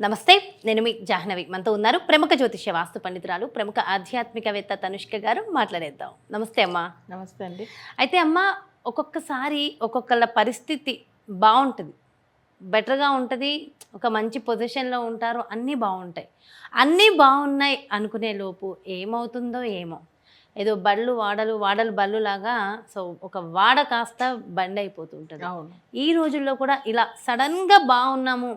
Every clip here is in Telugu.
నమస్తే, నేను మీ జాహ్నవి. మనతో ఉన్నారు ప్రముఖ జ్యోతిష్య వాస్తు పండితురాలు, ప్రముఖ ఆధ్యాత్మికవేత్త తనుష్క గారు. మాట్లాడేద్దాం. నమస్తే అమ్మా. నమస్తే అండి. అయితే అమ్మ, ఒక్కొక్కసారి ఒక్కొక్కళ్ళ పరిస్థితి బాగుంటుంది, బెటర్గా ఉంటుంది, ఒక మంచి పొజిషన్లో ఉంటారు, అన్నీ బాగుంటాయి. అన్నీ బాగున్నాయి అనుకునే లోపు ఏమవుతుందో ఏమో, ఏదో బళ్ళు వాడలు వాడలు బళ్ళు లాగా. సో ఒక వాడ కాస్త బండి అయిపోతుంటుంది. అవును. ఈ రోజుల్లో కూడా ఇలా సడన్గా బాగున్నాము,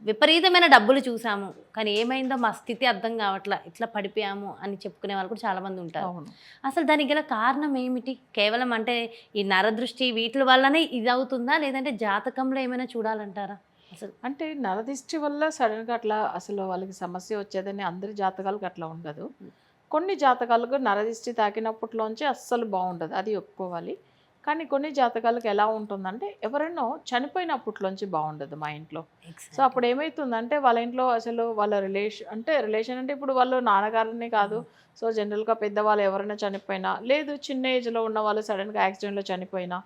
విపరీతమైన డబ్బులు చూసాము, కానీ ఏమైందో మా స్థితి అర్థం కావట్లా, ఇట్లా పడిపోయాము అని చెప్పుకునే వాళ్ళు కూడా చాలామంది ఉంటారు. అవును. అసలు దానికి గల కారణం ఏమిటి? కేవలం అంటే ఈ నరదృష్టి వీటి వల్లనే ఇది అవుతుందా, లేదంటే జాతకంలో ఏమైనా చూడాలంటారా? అసలు అంటే నరదిష్టి వల్ల సడన్గా అట్లా అసలు వాళ్ళకి సమస్య వచ్చేదని అందరి జాతకాలకు అట్లా ఉండదు. కొన్ని జాతకాలకు నరదిష్టి తాకినప్పట్లోంచి అస్సలు బాగుండదు, అది ఒప్పుకోవాలి. కానీ కొన్ని జాతకాలకు ఎలా ఉంటుందంటే ఎవరైనా చనిపోయినప్పట్లోంచి బాగుండదు మా ఇంట్లో. సో అప్పుడు ఏమవుతుందంటే వాళ్ళ ఇంట్లో అసలు వాళ్ళ రిలేషన్ అంటే ఇప్పుడు వాళ్ళు నాన్నగారిని కాదు, సో జనరల్గా పెద్దవాళ్ళు ఎవరైనా చనిపోయినా, లేదు చిన్న ఏజ్లో ఉన్న వాళ్ళు సడన్గా యాక్సిడెంట్లో చనిపోయినా,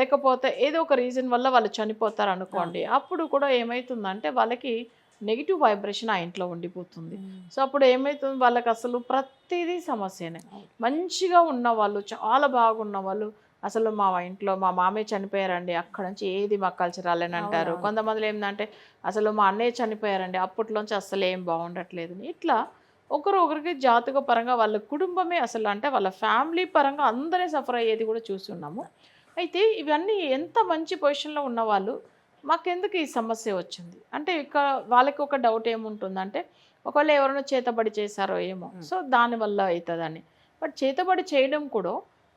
లేకపోతే ఏదో ఒక రీజన్ వల్ల వాళ్ళు చనిపోతారు అనుకోండి, అప్పుడు కూడా ఏమవుతుందంటే వాళ్ళకి నెగిటివ్ వైబ్రేషన్ ఆ ఇంట్లో ఉండిపోతుంది. సో అప్పుడు ఏమవుతుంది, వాళ్ళకి అసలు ప్రతిదీ సమస్యనే. మంచిగా ఉన్న వాళ్ళు, చాలా బాగున్న వాళ్ళు, అసలు మా ఇంట్లో మా మామయ్య చనిపోయారండి, అక్కడ నుంచి ఏది మాకు కలిసి రాలేని అంటారు. కొంతమందిలో ఏంటంటే అసలు మా అన్నయ్య చనిపోయారండి, అప్పట్లోంచి అసలు ఏం బాగుండట్లేదు. ఇట్లా ఒకరికి జాతక పరంగా వాళ్ళ కుటుంబమే అసలు అంటే వాళ్ళ ఫ్యామిలీ పరంగా అందరే సఫర్ అయ్యేది కూడా చూస్తున్నాము. అయితే ఇవన్నీ ఎంత మంచి పొజిషన్లో ఉన్నవాళ్ళు మాకెందుకు ఈ సమస్య వచ్చింది అంటే ఇక్కడ వాళ్ళకి ఒక డౌట్ ఏముంటుందంటే ఒకవేళ ఎవరైనా చేతబడి చేశారో ఏమో, సో దానివల్ల అవుతుందని. బట్ చేతబడి చేయడం కూడా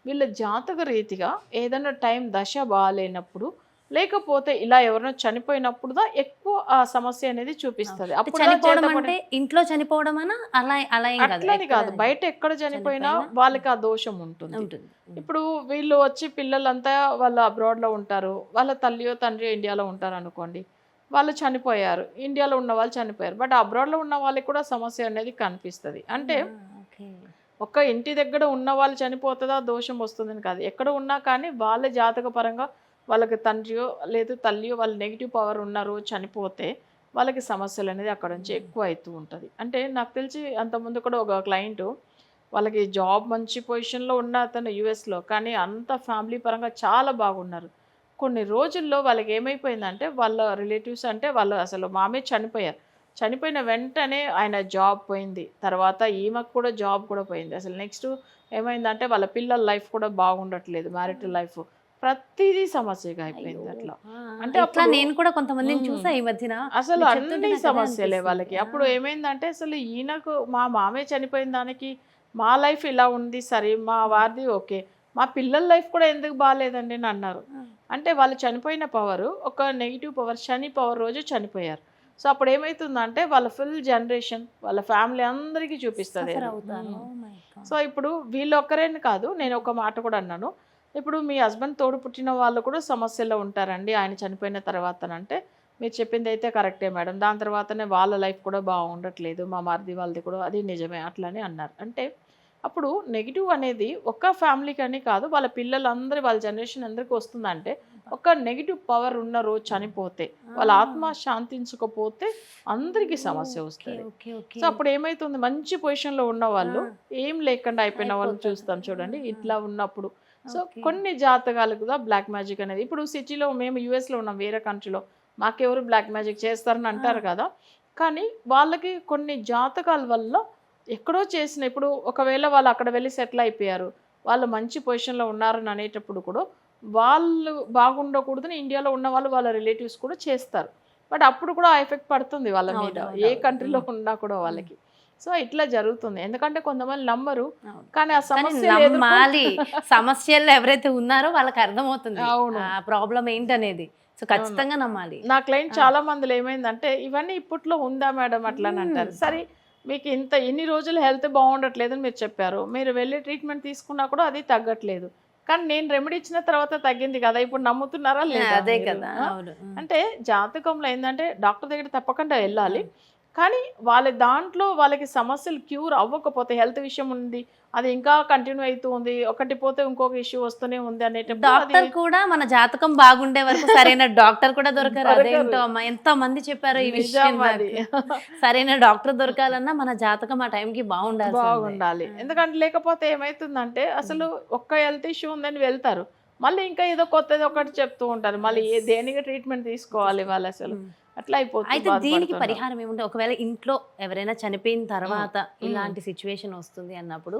వీళ్ళ జాతక రీతిగా ఏదైనా టైం దశ బాగాలేనప్పుడు, లేకపోతే ఇలా ఎవరైనా చనిపోయినప్పుడు ఎక్కువ ఆ సమస్య అనేది చూపిస్తుంది. అప్పుడు అంటే ఇంట్లో చనిపోవడం అలా అలా అట్లని కాదు, బయట ఎక్కడ చనిపోయినా వాళ్ళకి ఆ దోషం ఉంటుంది. ఇప్పుడు వీళ్ళు వచ్చి పిల్లలంతా వాళ్ళు అబ్రాడ్లో ఉంటారు, వాళ్ళ తల్లియో తండ్రి ఇండియాలో ఉంటారు అనుకోండి, వాళ్ళు చనిపోయారు, ఇండియాలో ఉన్న వాళ్ళు చనిపోయారు, బట్ అబ్రాడ్లో ఉన్న వాళ్ళకి కూడా సమస్య అనేది కనిపిస్తుంది. అంటే ఒక్క ఇంటి దగ్గర ఉన్న వాళ్ళు చనిపోతుందా దోషం వస్తుందని కాదు, ఎక్కడ ఉన్నా కానీ వాళ్ళ జాతక పరంగా వాళ్ళకి తండ్రియో లేదు తల్లియో వాళ్ళు నెగిటివ్ పవర్ ఉన్నారు చనిపోతే వాళ్ళకి సమస్యలు అనేది అక్కడ నుంచి ఎక్కువ అవుతూ ఉంటుంది. అంటే నాకు తెలిసి అంతకుముందు కూడా ఒక క్లయింట్, వాళ్ళకి జాబ్ మంచి పొజిషన్లో ఉన్న అతను యుఎస్లో, కానీ అంత ఫ్యామిలీ పరంగా చాలా బాగున్నారు. కొన్ని రోజుల్లో వాళ్ళకి ఏమైపోయిందంటే వాళ్ళ రిలేటివ్స్ అంటే వాళ్ళు అసలు మామే చనిపోయారు, చనిపోయిన వెంటనే ఆయన జాబ్ పోయింది, తర్వాత ఈమెకు కూడా జాబ్ కూడా పోయింది. అసలు నెక్స్ట్ ఏమైందంటే వాళ్ళ పిల్లల లైఫ్ కూడా బాగుండట్లేదు, మ్యారిటల్ లైఫ్ ప్రతిదీ సమస్యగా అయిపోయింది. అట్లా అంటే అట్లా నేను కూడా కొంతమందిని చూసా ఈ మధ్యన, అసలు అన్ని సమస్యలే వాళ్ళకి. అప్పుడు ఏమైందంటే అసలు ఈయనకు మా మామే చనిపోయిన దానికి మా లైఫ్ ఇలా ఉంది సరే, మా వారిది ఓకే, మా పిల్లల లైఫ్ కూడా ఎందుకు బాగాలేదండి అని అన్నారు. అంటే వాళ్ళు చనిపోయిన పవర్ ఒక నెగిటివ్ పవర్, శని పవర్ రోజు చనిపోయారు. సో అప్పుడు ఏమవుతుందంటే వాళ్ళ ఫుల్ జనరేషన్ వాళ్ళ ఫ్యామిలీ అందరికీ చూపిస్తుంది. సో ఇప్పుడు వీళ్ళు ఒక్కరేని కాదు, నేను ఒక మాట కూడా అన్నాను, ఇప్పుడు మీ హస్బెండ్ తోడు పుట్టిన వాళ్ళు కూడా సమస్యలో ఉంటారండి ఆయన చనిపోయిన తర్వాతనంటే, మీరు చెప్పింది అయితే కరెక్టే మేడం, దాని తర్వాతనే వాళ్ళ లైఫ్ కూడా బాగుండట్లేదు, మా మరిది వాళ్ళది కూడా అది నిజమే అట్లనే అన్నారు. అంటే అప్పుడు నెగిటివ్ అనేది ఒక్క ఫ్యామిలీకి అని కాదు, వాళ్ళ పిల్లలందరూ వాళ్ళ జనరేషన్ అందరికీ వస్తుందంటే ఒక నెగిటివ్ పవర్ ఉన్న రోజు చనిపోతే వాళ్ళ ఆత్మ శాంతించకపోతే అందరికీ సమస్య వస్తుంది. సో అప్పుడు ఏమవుతుంది, మంచి పొజిషన్లో ఉన్న వాళ్ళు ఏం లేకుండా అయిపోయిన వాళ్ళు చూస్తాం చూడండి ఇట్లా ఉన్నప్పుడు. సో కొన్ని జాతకాలకు కూడా బ్లాక్ మ్యాజిక్ అనేది, ఇప్పుడు సిటీలో మేము యూఎస్లో ఉన్నాం, వేరే కంట్రీలో మాకెవరు బ్లాక్ మ్యాజిక్ చేస్తారని అంటారు కదా, కానీ వాళ్ళకి కొన్ని జాతకాల వల్ల ఎక్కడో చేసిన, ఇప్పుడు ఒకవేళ వాళ్ళు అక్కడ వెళ్ళి సెటిల్ అయిపోయారు, వాళ్ళు మంచి పొజిషన్లో ఉన్నారని అనేటప్పుడు కూడా వాళ్ళు బాగుండకూడదని ఇండియాలో ఉన్న వాళ్ళు వాళ్ళ రిలేటివ్స్ కూడా చేస్తారు. బట్ అప్పుడు కూడా ఆ ఎఫెక్ట్ పడుతుంది వాళ్ళ మీద, ఏ కంట్రీలో ఉన్నా కూడా వాళ్ళకి. సో ఇట్లా జరుగుతుంది, ఎందుకంటే కొంతమంది నమ్మరు, కానీ ఆ సమస్యల్లో ఎవరైతే ఉన్నారో వాళ్ళకి అర్థమవుతుంది ప్రాబ్లం ఏంటనేది. సో ఖచ్చితంగా నమ్మాలి. నా క్లయింట్ చాలా మందిలో ఏమైందంటే ఇవన్నీ ఇప్పట్లో ఉందా మేడం అట్లా అని అంటారు. సరే మీకు ఇన్ని రోజులు హెల్త్ బాగుండట్లేదని మీరు చెప్పారు, మీరు వెళ్ళి ట్రీట్మెంట్ తీసుకున్నా కూడా అది తగ్గట్లేదు, కానీ నేను రెమెడీ ఇచ్చిన తర్వాత తగ్గింది కదా, ఇప్పుడు నమ్ముతున్నారా లేదా? అదే కదా. అంటే జాతకంలో ఏంటంటే డాక్టర్ దగ్గర తప్పకుండా వెళ్ళాలి, కానీ వాళ్ళ దాంట్లో వాళ్ళకి సమస్యలు క్యూర్ అవ్వకపోతే, హెల్త్ విషయం ఉంది, అది ఇంకా కంటిన్యూ అవుతూ ఉంది, ఒకటి పోతే ఇంకొక ఇష్యూ వస్తూనే ఉంది అనేటప్పుడు డాక్టర్ కూడా మన జాతకం బాగుండే వరకు సరైన డాక్టర్ కూడా దొరకరు. అదేంటో అమ్మా, ఎంత మంది చెప్పారో ఈ విషయం అది నాకు. సరైన డాక్టర్ దొరకాలన్నా మన జాతకం ఆ టైంకి బాగుండాలి. ఎందుకంటే లేకపోతే ఏమైతుందంటే అసలు ఒక్క హెల్త్ ఇష్యూ ఉందని వెళ్తారు, మళ్ళీ ఇంకా ఏదో కొత్తది ఒకటి చెప్తూ ఉంటారు, మళ్ళీ దేనికి ట్రీట్మెంట్ తీసుకోవాలి వాళ్ళు అసలు అట్లా అయిపోతుంది. అయితే దీనికి పరిహారం ఏముంటే, ఒకవేళ ఇంట్లో ఎవరైనా చనిపోయిన తర్వాత ఇలాంటి సిచ్యువేషన్ వస్తుంది అన్నప్పుడు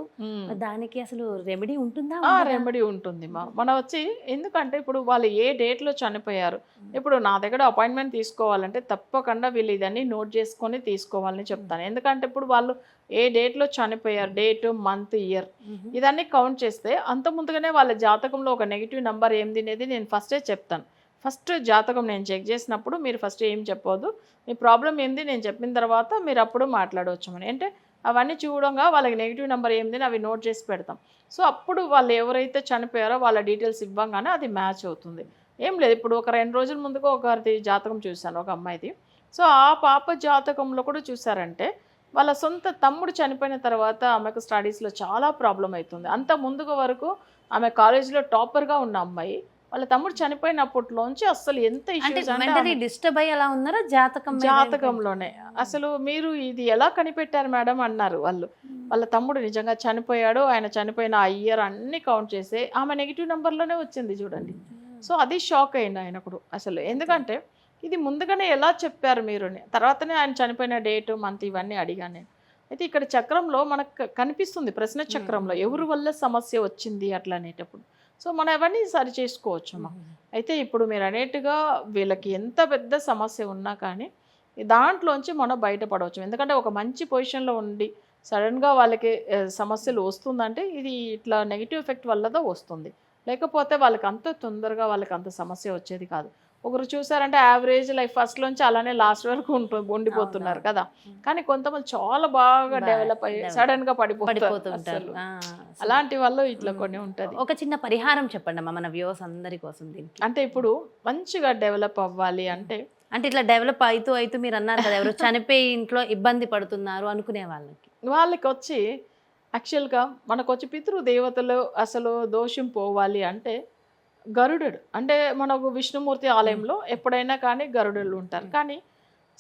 దానికి అసలు రెమెడీ ఉంటుందా? రెమెడీ ఉంటుంది మనం వచ్చి, ఎందుకంటే ఇప్పుడు వాళ్ళు ఏ డేట్ లో చనిపోయారు, ఇప్పుడు నా దగ్గర అపాయింట్మెంట్ తీసుకోవాలంటే తప్పకుండా వీళ్ళు ఇదన్నీ నోట్ చేసుకొని తీసుకోవాలని చెప్తాను. ఎందుకంటే ఇప్పుడు వాళ్ళు ఏ డేట్ లో చనిపోయారు, డేట్, మంత్, ఇయర్ ఇదన్నీ కౌంట్ చేస్తే అంత ముందుగానే వాళ్ళ జాతకంలో ఒక నెగిటివ్ నెంబర్ ఏంది అనేది నేను ఫస్టే చెప్తాను. ఫస్ట్ జాతకం నేను చెక్ చేసినప్పుడు మీరు ఫస్ట్ ఏం చెప్పొద్దు, మీ ప్రాబ్లం ఏంది నేను చెప్పిన తర్వాత మీరు అప్పుడు మాట్లాడవచ్చు అని. అంటే అవన్నీ చూడంగా వాళ్ళకి నెగిటివ్ నెంబర్ ఏంది అవి నోట్ చేసి పెడతాం. సో అప్పుడు వాళ్ళు ఎవరైతే చనిపోయారో వాళ్ళ డీటెయిల్స్ ఇవ్వగానే అది మ్యాచ్ అవుతుంది. ఏం లేదు, ఇప్పుడు ఒక 2 రోజుల ముందుగా ఒకరిది జాతకం చూశాను, ఒక అమ్మాయిది. సో ఆ పాప జాతకంలో కూడా చూసారంటే వాళ్ళ సొంత తమ్ముడు చనిపోయిన తర్వాత ఆమెకు స్టడీస్లో చాలా ప్రాబ్లం అవుతుంది. అంత ముందుగా వరకు ఆమె కాలేజీలో టాపర్గా ఉన్న అమ్మాయి వాళ్ళ తమ్ముడు చనిపోయినప్పట్లోంచి అసలు ఎంత ఇష్యూస్ అంటే డిస్టర్బ్ అయ్యి అలా ఉన్నారా జాతకంలోనే. అసలు మీరు ఇది ఎలా కనిపెట్టారు మేడం అన్నారు వాళ్ళు. వాళ్ళ తమ్ముడు నిజంగా చనిపోయాడు, ఆయన చనిపోయిన ఆ ఇయర్ అన్ని కౌంట్ చేస్తే ఆమె నెగిటివ్ నెంబర్లోనే వచ్చింది చూడండి. సో అది షాక్ అయింది ఆయనకు అసలు, ఎందుకంటే ఇది ముందుగానే ఎలా చెప్పారు మీరు, తర్వాతనే ఆయన చనిపోయిన డేట్, మంత్ ఇవన్నీ అడిగాను నేను. అయితే ఇక్కడ చక్రంలో మనకు కనిపిస్తుంది, ప్రశ్న చక్రంలో ఎవరి వల్ల సమస్య వచ్చింది అట్లా అనేటప్పుడు. సో మనం అవన్నీ సరి చేసుకోవచ్చు అమ్మా. అయితే ఇప్పుడు మీరు అనేట్టుగా వీళ్ళకి ఎంత పెద్ద సమస్య ఉన్నా కానీ దాంట్లోంచి మనం బయటపడవచ్చు. ఎందుకంటే ఒక మంచి పొజిషన్లో ఉండి సడన్గా వాళ్ళకి సమస్యలు వస్తుందంటే ఇది ఇట్లా నెగిటివ్ ఎఫెక్ట్ వల్లదో వస్తుంది, లేకపోతే వాళ్ళకి అంత తొందరగా వాళ్ళకి అంత సమస్య వచ్చేది కాదు. ఒకరు చూసారంటే యావరేజ్ లైఫ్ ఫస్ట్లోంచి అలానే లాస్ట్ వరకు ఉండిపోతున్నారు కదా, కానీ కొంతమంది చాలా బాగా డెవలప్ అయ్యి సడన్గా పడిపోతుంటారు. అలాంటి వాళ్ళు ఇట్లా కొన్ని ఉంటుంది. ఒక చిన్న పరిహారం చెప్పండి అమ్మా మన వ్యూవర్స్ అందరి కోసం దీనికి. అంటే ఇప్పుడు మంచిగా డెవలప్ అవ్వాలి అంటే ఇట్లా డెవలప్ అవుతూ మీరు అన్నారు కదా, ఎవరు చనిపోయి ఇంట్లో ఇబ్బంది పడుతున్నారు అనుకునే వాళ్ళకి వచ్చి యాక్చువల్గా మనకు వచ్చి పితృదేవతలు అసలు దోషం పోవాలి అంటే గరుడు, అంటే మనకు విష్ణుమూర్తి ఆలయంలో ఎప్పుడైనా కానీ గరుడులు ఉంటారు. కానీ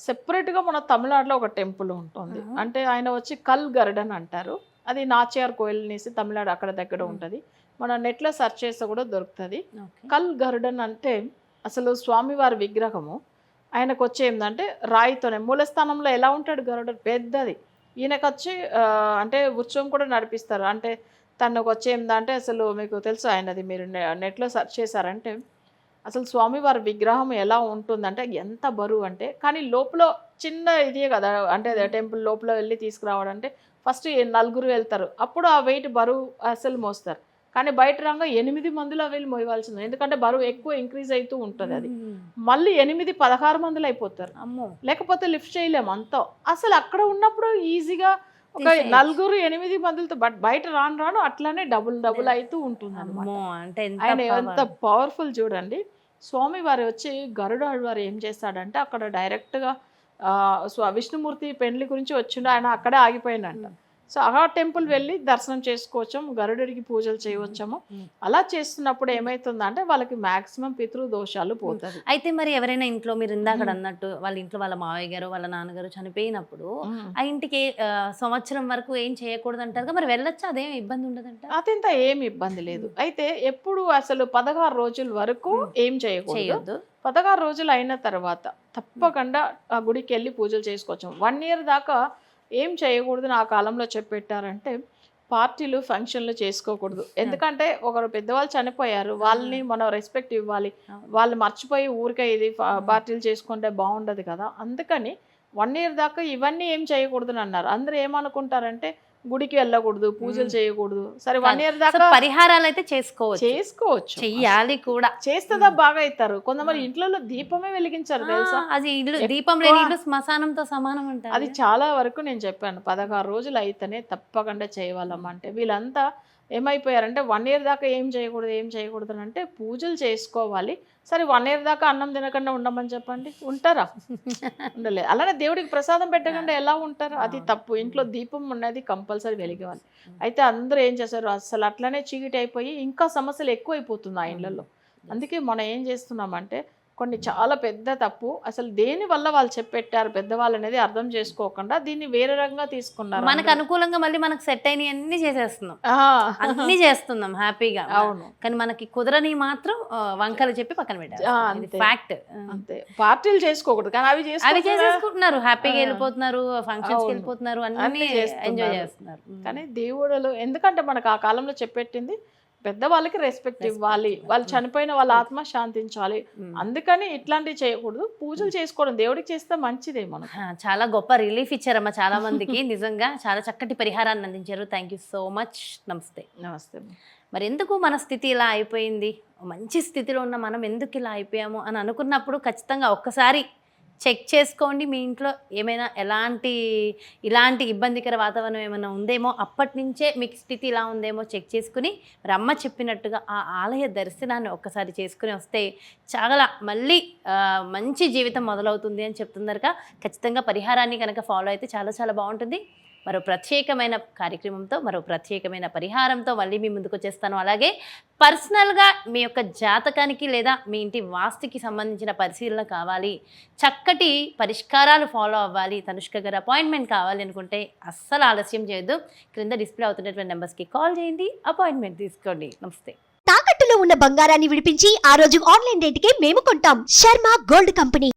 సెపరేట్గా మన తమిళనాడులో ఒక టెంపుల్ ఉంటుంది, అంటే ఆయన వచ్చి కల్ గరుడన్ అంటారు. అది నాచియార్ కోయిల్ అనేసి తమిళనాడు అక్కడ దగ్గర ఉంటుంది. మన నెట్లో సెర్చ్ చేస్తే కూడా దొరుకుతుంది. కల్ గరుడన్ అంటే అసలు స్వామివారి విగ్రహము. ఆయనకు వచ్చి ఏంటంటే రాయితోనే, మూలస్థానంలో ఎలా ఉంటాడు గరుడు పెద్దది, ఈయనకు వచ్చి అంటే ఉత్సవం కూడా నడిపిస్తారు. అంటే తనకు వచ్చి ఏంటంటే అసలు మీకు తెలుసు ఆయనది, మీరు నెట్లో సెర్చ్ చేశారంటే అసలు స్వామివారి విగ్రహం ఎలా ఉంటుందంటే ఎంత బరువు అంటే, కానీ లోపల చిన్న ఇదే కదా, అంటే టెంపుల్ లోపల వెళ్ళి తీసుకురావడం అంటే ఫస్ట్ 4 వెళ్తారు, అప్పుడు ఆ వెయిట్ బరువు అసలు మోస్తారు. కానీ బయట రంగా 8 మందిలో వెళ్ళి మోయవలసింది, ఎందుకంటే బరువు ఎక్కువ ఇంక్రీజ్ అవుతూ ఉంటుంది. అది మళ్ళీ 8-16 మందిలో అయిపోతారు, లేకపోతే లిఫ్ట్ చేయలేము అంతా. అసలు అక్కడ ఉన్నప్పుడు ఈజీగా ఒక 4-8 మందితో బయట రాను అట్లానే డబుల్ అవుతూ ఉంటుంది అన్నమాట. ఆయన ఎంత పవర్ఫుల్ చూడండి. స్వామివారి వచ్చి గరుడ వారు ఏం చేస్తాడంటే అక్కడ డైరెక్ట్గా విష్ణుమూర్తి పెండ్లి గురించి వచ్చిండు, ఆయన అక్కడే ఆగిపోయినంట. సో ఆ టెంపుల్ వెళ్ళి దర్శనం చేసుకోవచ్చాము, గరుడికి పూజలు చేయవచ్చాము. అలా చేస్తున్నప్పుడు ఏమైతుందంటే వాళ్ళకి మాక్సిమం పితృదోషాలు పోతుంది. అయితే మరి ఎవరైనా ఇంట్లో మీరు ఇందాక అన్నట్టు వాళ్ళ ఇంట్లో వాళ్ళ మావయ్య గారు వాళ్ళ నాన్నగారు చనిపోయినప్పుడు ఆ ఇంటికి సంవత్సరం వరకు ఏం చేయకూడదు అంటారు, మరి వెళ్ళొచ్చా, అదేం ఇబ్బంది ఉండదంట? అదంతా ఏమి ఇబ్బంది లేదు. అయితే ఎప్పుడు అసలు 16 రోజుల వరకు ఏం చేయకూడదు. 16 రోజులు అయిన తర్వాత తప్పకుండా ఆ గుడికి వెళ్ళి పూజలు చేసుకోవచ్చు. 1 ఇయర్ దాకా ఏం చేయకూడదు ఆ కాలంలో చెప్పెట్టారంటే పార్టీలు ఫంక్షన్లు చేసుకోకూడదు. ఎందుకంటే ఒకరు పెద్దవాళ్ళు చనిపోయారు, వాళ్ళని మనం రెస్పెక్ట్ ఇవ్వాలి. వాళ్ళు మర్చిపోయి ఊరికే ఇది పార్టీలు చేసుకుంటే బాగుండదు కదా, అందుకని 1 ఇయర్ దాకా ఇవన్నీ ఏం చేయకూడదు అని అన్నారు. అందరూ ఏమనుకుంటారంటే గుడికి వెళ్ళకూడదు, పూజలు చేయకూడదు. సరే 1 ఇయర్ దాకా పరిహారాలు అయితే చేసుకోవచ్చు, చెయ్యాలి కూడా. చేస్తుందా బాగా అవుతారు. కొంతమంది ఇంట్లో దీపమే వెలిగించారు తెలుసా, అది దీపం లేని ఇల్లు శ్మశానంతో సమానం అంటారు. అది చాలా వరకు నేను చెప్పాను 16 రోజులు అయితేనే తప్పకుండా చేయవాలమ్మా. అంటే వీళ్ళంతా ఏమైపోయారంటే 1 ఇయర్ దాకా ఏం చేయకూడదు అని అంటే పూజలు చేసుకోవాలి. సరే 1 ఇయర్ దాకా అన్నం తినకుండా ఉండమని చెప్పండి, ఉంటారా? ఉండలేదు. అలానే దేవుడికి ప్రసాదం పెట్టకుండా ఎలా ఉంటారు? అది తప్పు. ఇంట్లో దీపం ఉన్నది కంపల్సరీ వెలిగేవాలి. అయితే అందరూ ఏం చేశారు, అసలు అట్లనే చీకటి అయిపోయి ఇంకా సమస్యలు ఎక్కువైపోతుంది ఆ ఇళ్లలో. అందుకే మనం ఏం చేస్తున్నామంటే కొన్ని చాలా పెద్ద తప్పు, అసలు దేని వల్ల వాళ్ళు చెప్పెట్టారు పెద్దవాళ్ళు అనేది అర్థం చేసుకోకుండా దీన్ని వేరే రకంగా తీసుకున్నారు. మనకు అనుకూలంగా మళ్ళీ మనకు సెట్ అయినవి అన్ని చేసేస్తున్నాం, అన్ని చేస్తున్నాం హ్యాపీగా. అవును. కానీ మనకి కుదరని మాత్రం వంకలు చెప్పి పక్కన పెట్టారు. ఫ్యాక్ట్. అంతే. పార్టీలు చేసుకోకూడదు కానీ అవి చేసేసుకుంటున్నారు, హ్యాపీగా వెళ్ళిపోతున్నారు, ఫంక్షన్స్ వెళ్ళిపోతున్నారు, అన్ని ఎంజాయ్ చేస్తున్నారు. కానీ దేవుడు ఎందుకంటే మనకు ఆ కాలంలో చెప్పెట్టింది పెద్దవాళ్ళకి రెస్పెక్ట్ ఇవ్వాలి, వాళ్ళు చనిపోయిన వాళ్ళ ఆత్మ శాంతించాలి. అందుకని ఇట్లాంటివి చేయకూడదు. పూజలు చేసుకోవడం దేవుడికి చేస్తే మంచిదే. మనం చాలా గొప్ప రిలీఫ్ ఇచ్చారమ్మా చాలా మందికి. నిజంగా చాలా చక్కటి పరిహారాన్ని అందించారు. Thank you so much. నమస్తే. నమస్తే. మరి ఎందుకు మన స్థితి ఇలా అయిపోయింది, మంచి స్థితిలో ఉన్న మనం ఎందుకు ఇలా అయిపోయాము అని అనుకున్నప్పుడు ఖచ్చితంగా ఒక్కసారి చెక్ చేసుకోండి. మీ ఇంట్లో ఏమైనా ఇలాంటి ఇబ్బందికర వాతావరణం ఏమైనా ఉందేమో, అప్పటి నుంచే మీకు స్థితి ఇలా ఉందేమో చెక్ చేసుకుని మరి అమ్మ చెప్పినట్టుగా ఆ ఆలయ దర్శనాన్ని ఒక్కసారి చేసుకుని వస్తే చాలా మళ్ళీ మంచి జీవితం మొదలవుతుంది అని చెప్తున్నారు. ఖచ్చితంగా పరిహారాన్ని కనుక ఫాలో అయితే చాలా చాలా బాగుంటుంది. మరో ప్రత్యేకమైన కార్యక్రమంతో, మరో ప్రత్యేకమైన పరిహారంతో మళ్ళీ మీ ముందుకు వచ్చేస్తాను. అలాగే పర్సనల్గా మీ యొక్క జాతకానికి లేదా మీ ఇంటి వాస్తుకి సంబంధించిన పరిశీలన కావాలి, చక్కటి పరిష్కారాలు ఫాలో అవ్వాలి, తనుష్క గారి అపాయింట్మెంట్ కావాలి అనుకుంటే అస్సలు ఆలస్యం చేయొద్దు. క్రింద డిస్ప్లే అవుతున్నటువంటి నెంబర్స్కి కాల్ చేయండి, అపాయింట్మెంట్ తీసుకోండి. నమస్తే. తాకట్టులో ఉన్న బంగారాన్ని విడిపించి ఆ రోజు ఆన్లైన్ రేటుకే మేము కొంటాం. Sharma gold company.